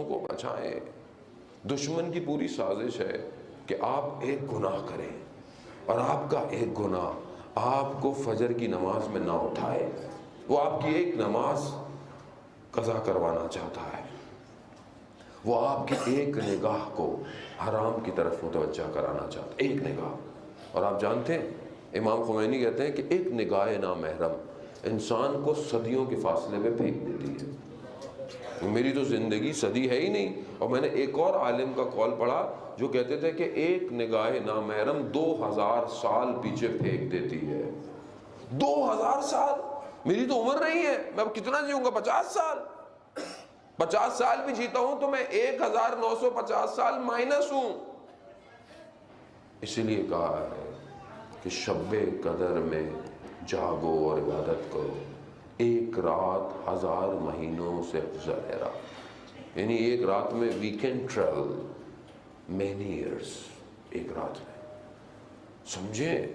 کو بچائیں۔ دشمن کی پوری سازش ہے کہ آپ ایک گناہ کریں اور آپ کا ایک گناہ آپ کو فجر کی نماز میں نہ اٹھائے۔ وہ آپ کی ایک نماز قضا کروانا چاہتا ہے، وہ آپ کی ایک نگاہ کو حرام کی طرف متوجہ کرانا چاہتا ہے، ایک نگاہ۔ اور آپ جانتے ہیں امام خمینی کہتے ہیں کہ ایک نگاہ نامحرم انسان کو صدیوں کے فاصلے میں پھینک دیتی ہے۔ میری تو زندگی صدی ہے ہی نہیں، اور میں نے ایک اور عالم کا قول پڑھا جو کہتے تھے کہ ایک نگاہ نامحرم 2000 سال پیچھے پھینک دیتی ہے۔ 2000 سال! میری تو عمر نہیں ہے، میں اب کتنا جیوں گا؟ 50 سال! 50 سال بھی جیتا ہوں تو میں 1950 سال مائنس ہوں۔ اسی لیے کہا ہے کہ شب قدر میں جاگو اور عبادت کرو، ایک رات 1000 مہینوں سے افضل ہے رات۔ یعنی ایک رات میں we can travel many years, ایک رات میں۔ سمجھیں،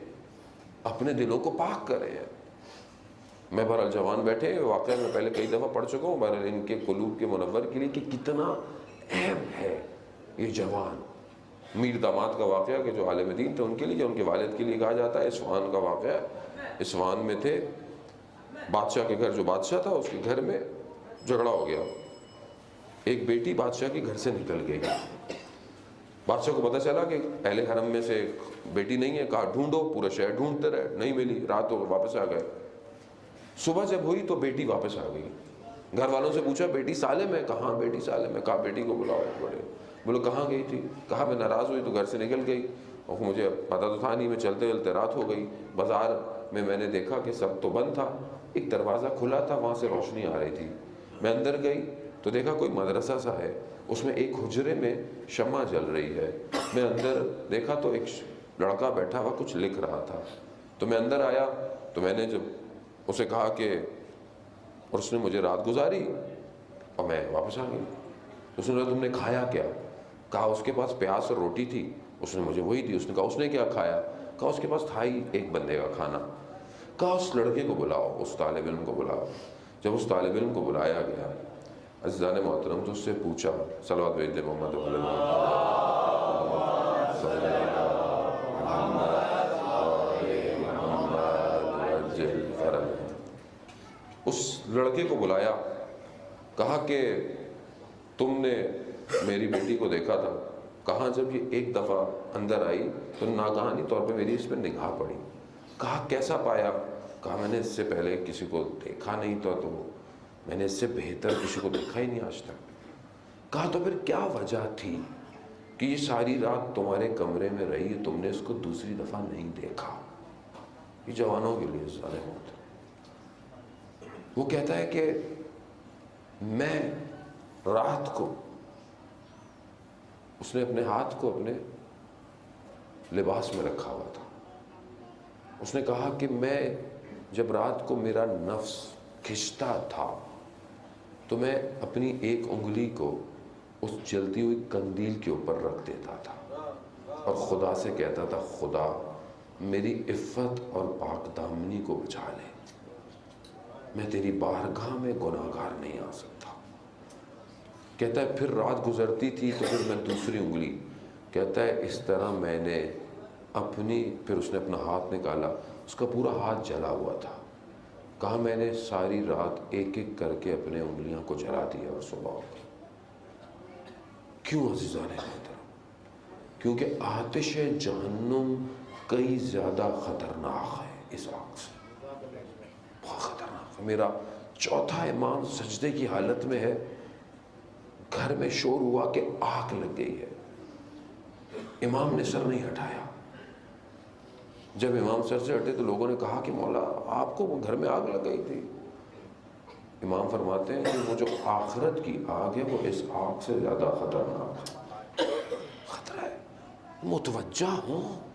اپنے دلوں کو پاک کریں۔ میں بہرحال جوان بیٹھے واقعہ میں پہلے کئی دفعہ پڑھ چکا ہوں، بہرحال ان کے قلوب کے منور کے لیے کہ کتنا اہم ہے یہ جوان۔ میر داماد کا واقعہ کہ جو عالم دین تھے ان کے لیے، جو ان کے والد کے لیے کہا جاتا ہے، اصفہان کا واقعہ۔ اصفہان میں تھے، بادشاہ کے گھر جو بادشاہ تھا اس کے گھر میں جھگڑا ہو گیا۔ ایک بیٹی بادشاہ کے گھر سے نکل گئی۔ بادشاہ کو پتہ چلا کہ اہل حرم میں سے بیٹی نہیں ہے، کہا ڈھونڈو، پورا شہر ڈھونڈتے رہے، نہیں ملی، رات ہو واپس آ گئے۔ صبح جب ہوئی تو بیٹی واپس آ گئی۔ گھر والوں سے پوچھا بیٹی سالم ہے؟ کہاں بیٹی سالم ہے؟ کہا بیٹی کو بلاؤ۔ بڑے بولو کہاں گئی تھی؟ کہا میں ناراض ہوئی تو گھر سے نکل گئی، اور مجھے پتہ تو تھا نہیں، میں چلتے چلتے رات ہو گئی۔ بازار میں نے دیکھا کہ سب تو بند تھا، ایک دروازہ کھلا تھا، وہاں سے روشنی آ رہی تھی۔ میں اندر گئی تو دیکھا کوئی مدرسہ سا ہے، اس میں ایک حجرے میں شمع جل رہی ہے۔ میں اندر دیکھا تو ایک لڑکا بیٹھا ہوا کچھ لکھ رہا تھا۔ تو میں اندر آیا تو میں نے جب اسے کہا کہ، اور اس نے مجھے رات گزاری اور میں واپس آ گئی۔ اس نے کہا تم نے کھایا کیا؟ کہا اس کے پاس پیاز اور روٹی تھی، اس نے مجھے وہی دی۔ اس نے کہا اس نے کیا کھایا؟ کہا اس کے پاس تھا ہی ایک بندے کا کھانا۔ کہا اس لڑکے کو بلاؤ، اس طالب علم کو بلاؤ۔ جب اس طالب علم کو بلایا گیا، عزیزان محترم، تو اس سے پوچھا، صلوات بھیج دے محمد صلی اللہ اس لڑکے کو بلایا، کہا کہ تم نے میری بیٹی کو دیکھا تھا؟ کہا جب یہ ایک دفعہ اندر آئی تو ناگہانی طور پہ میری اس پہ نگاہ پڑی۔ کہا کیسا پایا؟ کہا میں نے اس سے پہلے کسی کو دیکھا نہیں تھا، تو میں نے اس سے بہتر کسی کو دیکھا ہی نہیں آج تک۔ کہا تو پھر کیا وجہ تھی کہ یہ ساری رات تمہارے کمرے میں رہی، تم نے اس کو دوسری دفعہ نہیں دیکھا؟ یہ جوانوں کے لیے ظالم ہوتا ہے۔ وہ کہتا ہے کہ میں رات کو، اس نے اپنے ہاتھ کو اپنے لباس میں رکھا ہوا تھا، اس نے کہا کہ میں جب رات کو میرا نفس کھنچتا تھا تو میں اپنی ایک انگلی کو اس جلتی ہوئی قندیل کے اوپر رکھ دیتا تھا اور خدا سے کہتا تھا خدا میری عفت اور پاک دامنی کو بچا لے، میں تیری بارگاہ میں گناہگار نہیں آ سکتا۔ کہتا ہے پھر رات گزرتی تھی تو پھر میں دوسری انگلی، کہتا ہے اس طرح میں نے اپنی، پھر اس نے اپنا ہاتھ نکالا، اس کا پورا ہاتھ جلا ہوا تھا۔ کہا میں نے ساری رات ایک ایک کر کے اپنے انگلیاں کو جلا دیا اور صبح ہو گئی۔ کیوں عزیزان محترم؟ کیونکہ آتش جہنم کئی زیادہ خطرناک ہے اس آگ سے، بہت خطرناک ہے۔ میرا چوتھا امام سجدے کی حالت میں ہے، گھر میں شور ہوا کہ آگ لگ گئی ہے، امام نے سر نہیں ہٹایا۔ جب امام سر سے ہٹے تو لوگوں نے کہا کہ مولا آپ کو گھر میں آگ لگ گئی تھی۔ امام فرماتے ہیں کہ وہ جو آخرت کی آگ ہے وہ اس آگ سے زیادہ خطرناک ہے، خطرہ ہے، متوجہ ہوں۔